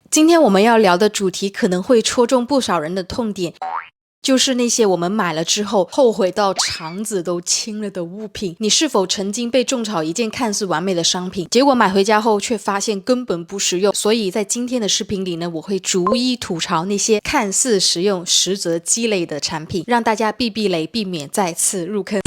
今天我们要聊的主题可能会戳中不少人的痛点，就是那些我们买了之后后悔到肠子都青了的物品。你是否曾经被种草一件看似完美的商品，结果买回家后却发现根本不实用？所以在今天的视频里呢，我会逐一吐槽那些看似实用实则鸡肋的产品，让大家避避雷，避免再次入坑。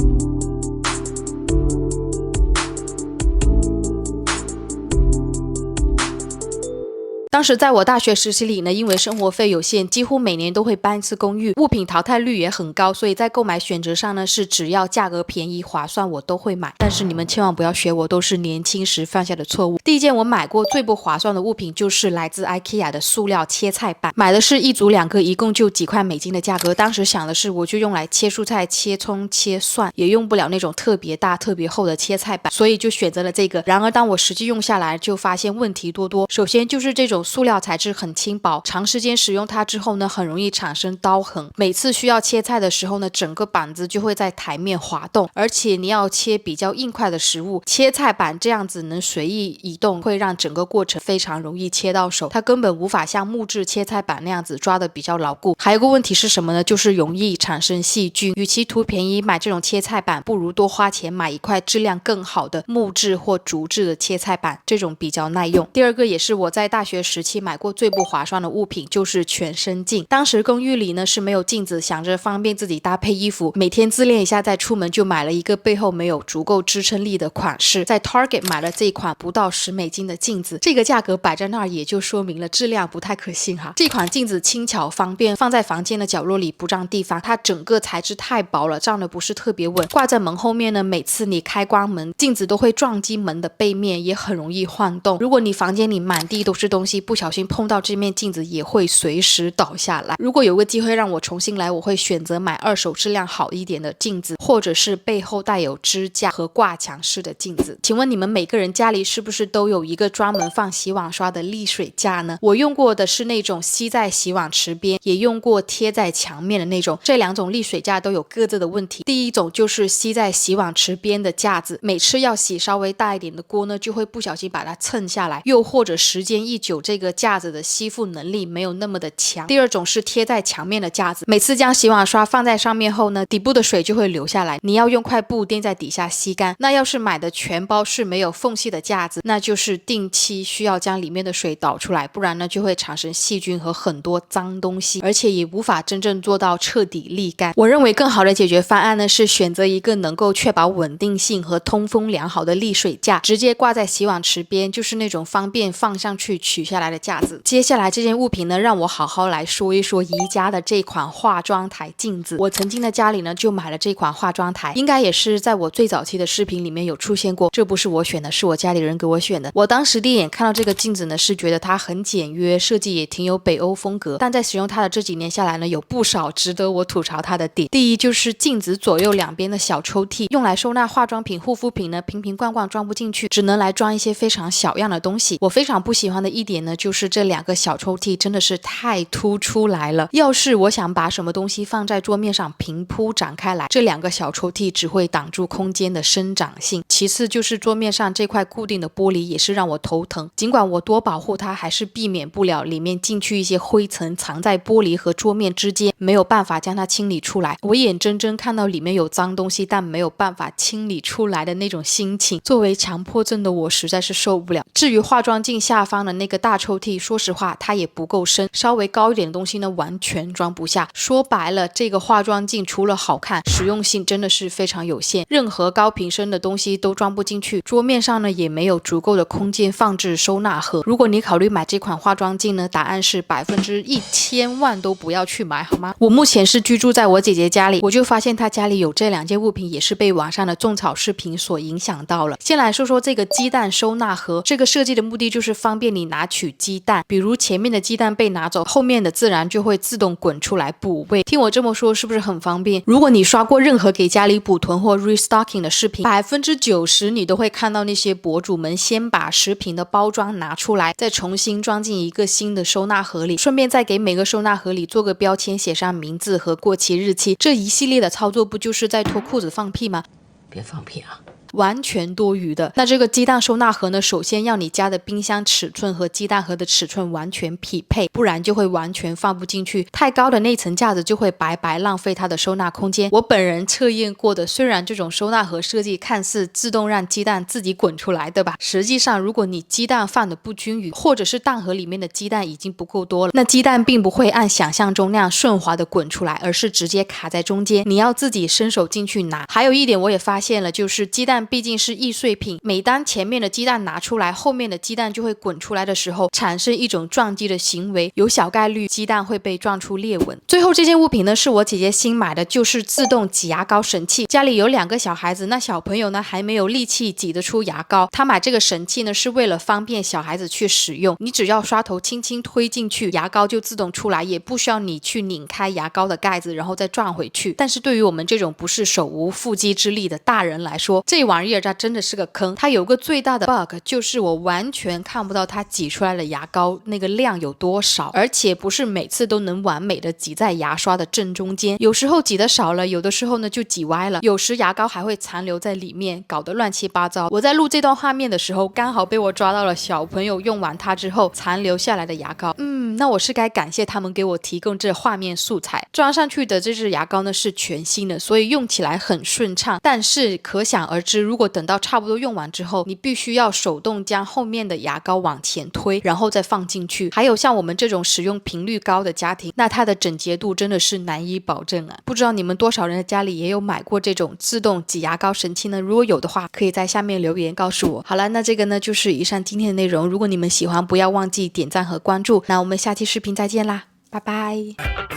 当时在我大学实习里呢，因为生活费有限，几乎每年都会搬一次公寓，物品淘汰率也很高，所以在购买选择上呢，是只要价格便宜划算我都会买。但是你们千万不要学我，都是年轻时犯下的错误。第一件我买过最不划算的物品就是来自 IKEA 的塑料切菜板，买的是一组2个，一共就几块美金的价格。当时想的是我就用来切蔬菜、切葱、切蒜，也用不了那种特别大特别厚的切菜板，所以就选择了这个。然而当我实际用下来，就发现问题多多。首先就是这种塑料材质很轻薄，长时间使用它之后呢，很容易产生刀痕。每次需要切菜的时候呢，整个板子就会在台面滑动，而且你要切比较硬块的食物，切菜板这样子能随意移动，会让整个过程非常容易切到手，它根本无法像木质切菜板那样子抓的比较牢固。还有个问题是什么呢？就是容易产生细菌。与其图便宜买这种切菜板，不如多花钱买一块质量更好的木质或竹制的切菜板，这种比较耐用。第二个也是我在大学时期买过最不划算的物品，就是全身镜。当时公寓里呢是没有镜子，想着方便自己搭配衣服，每天自恋一下再出门，就买了一个背后没有足够支撑力的款式，在 Target 买了这一款不到10美金的镜子。这个价格摆在那儿也就说明了质量不太可信哈。这款镜子轻巧方便，放在房间的角落里不占地方，它整个材质太薄了，站得不是特别稳。挂在门后面呢，每次你开关门，镜子都会撞击门的背面，也很容易晃动。如果你房间里满地都是东西，不小心碰到这面镜子也会随时倒下来。如果有个机会让我重新来，我会选择买二手质量好一点的镜子，或者是背后带有支架和挂墙式的镜子。请问你们每个人家里是不是都有一个专门放洗碗刷的沥水架呢？我用过的是那种吸在洗碗池边，也用过贴在墙面的那种。这2种沥水架都有各自的问题。第一种就是吸在洗碗池边的架子，每次要洗稍微大一点的锅呢，就会不小心把它蹭下来，又或者时间一久，这个架子的吸附能力没有那么的强。第二种是贴在墙面的架子，每次将洗碗刷放在上面后呢，底部的水就会流下来，你要用块布垫在底下吸干。那要是买的全包是没有缝隙的架子，那就是定期需要将里面的水导出来，不然呢就会产生细菌和很多脏东西，而且也无法真正做到彻底沥干。我认为更好的解决方案呢是选择一个能够确保稳定性和通风良好的沥水架，直接挂在洗碗池边，就是那种方便放上去取下来的架子。接下来这件物品呢，让我好好来说一说宜家的这款化妆台镜子。我曾经在家里呢就买了这款化妆台，应该也是在我最早期的视频里面有出现过，这不是我选的，是我家里人给我选的。我当时第一眼看到这个镜子呢，是觉得它很简约，设计也挺有北欧风格，但在使用它的这几年下来呢，有不少值得我吐槽它的点。第一就是镜子左右两边的小抽屉，用来收纳化妆品、护肤品呢，瓶瓶罐罐装不进去，只能来装一些非常小样的东西。我非常不喜欢的一点呢，就是这2个小抽屉真的是太凸出来了。要是我想把什么东西放在桌面上平铺展开来，这2个小抽屉只会挡住空间的生长性。其次就是桌面上这块固定的玻璃也是让我头疼，尽管我多保护它，还是避免不了里面进去一些灰尘，藏在玻璃和桌面之间，没有办法将它清理出来。我眼睁睁看到里面有脏东西，但没有办法清理出来的那种心情，作为强迫症的我实在是受不了。至于化妆镜下方的那个大抽屉，说实话它也不够深，稍微高一点的东西呢完全装不下。说白了，这个化妆镜除了好看，实用性真的是非常有限，任何高瓶身的东西都装不进去，桌面上呢也没有足够的空间放置收纳盒。如果你考虑买这款化妆镜呢，答案是1000万都不要去买好吗？我目前是居住在我姐姐家里，我就发现她家里有这2件物品，也是被网上的种草视频所影响到了。先来说说这个鸡蛋收纳盒，这个设计的目的就是方便你拿取鸡蛋，比如前面的鸡蛋被拿走，后面的自然就会自动滚出来补位。听我这么说是不是很方便？如果你刷过任何给家里补囤或 restocking 的视频，90%你都会看到那些博主们先把食品的包装拿出来，再重新装进一个新的收纳盒里，顺便再给每个收纳盒里做个标签，写上名字和过期日期。这一系列的操作不就是在脱裤子放屁吗？别放屁啊！完全多余的。那这个鸡蛋收纳盒呢，首先要你家的冰箱尺寸和鸡蛋盒的尺寸完全匹配，不然就会完全放不进去，太高的那层架子就会白白浪费它的收纳空间。我本人测验过的，虽然这种收纳盒设计看似自动让鸡蛋自己滚出来，对吧？实际上如果你鸡蛋放的不均匀，或者是蛋盒里面的鸡蛋已经不够多了，那鸡蛋并不会按想象中那样顺滑的滚出来，而是直接卡在中间，你要自己伸手进去拿。还有一点我也发现了，就是鸡蛋毕竟是易碎品，每当前面的鸡蛋拿出来，后面的鸡蛋就会滚出来的时候，产生一种撞击的行为，有小概率鸡蛋会被撞出裂纹。最后这件物品呢，是我姐姐新买的，就是自动挤牙膏神器。家里有2个小孩子，那小朋友呢还没有力气挤得出牙膏，他买这个神器呢是为了方便小孩子去使用，你只要刷头轻轻推进去，牙膏就自动出来，也不需要你去拧开牙膏的盖子然后再转回去。但是对于我们这种不是手无缚鸡之力的大人来说，这玩意儿它真的是个坑。它有个最大的 bug， 就是我完全看不到它挤出来的牙膏那个量有多少，而且不是每次都能完美的挤在牙刷的正中间，有时候挤得少了，有的时候呢就挤歪了，有时牙膏还会残留在里面，搞得乱七八糟。我在录这段画面的时候，刚好被我抓到了小朋友用完它之后残留下来的牙膏。那我是该感谢他们给我提供这画面素材。装上去的这支牙膏呢是全新的，所以用起来很顺畅，但是可想而知，如果等到差不多用完之后，你必须要手动将后面的牙膏往前推，然后再放进去。还有像我们这种使用频率高的家庭，那它的整洁度真的是难以保证啊。不知道你们多少人的家里也有买过这种自动挤牙膏神器呢？如果有的话，可以在下面留言告诉我。好了，那这个呢就是以上今天的内容，如果你们喜欢，不要忘记点赞和关注。那我们下期视频再见啦，拜拜。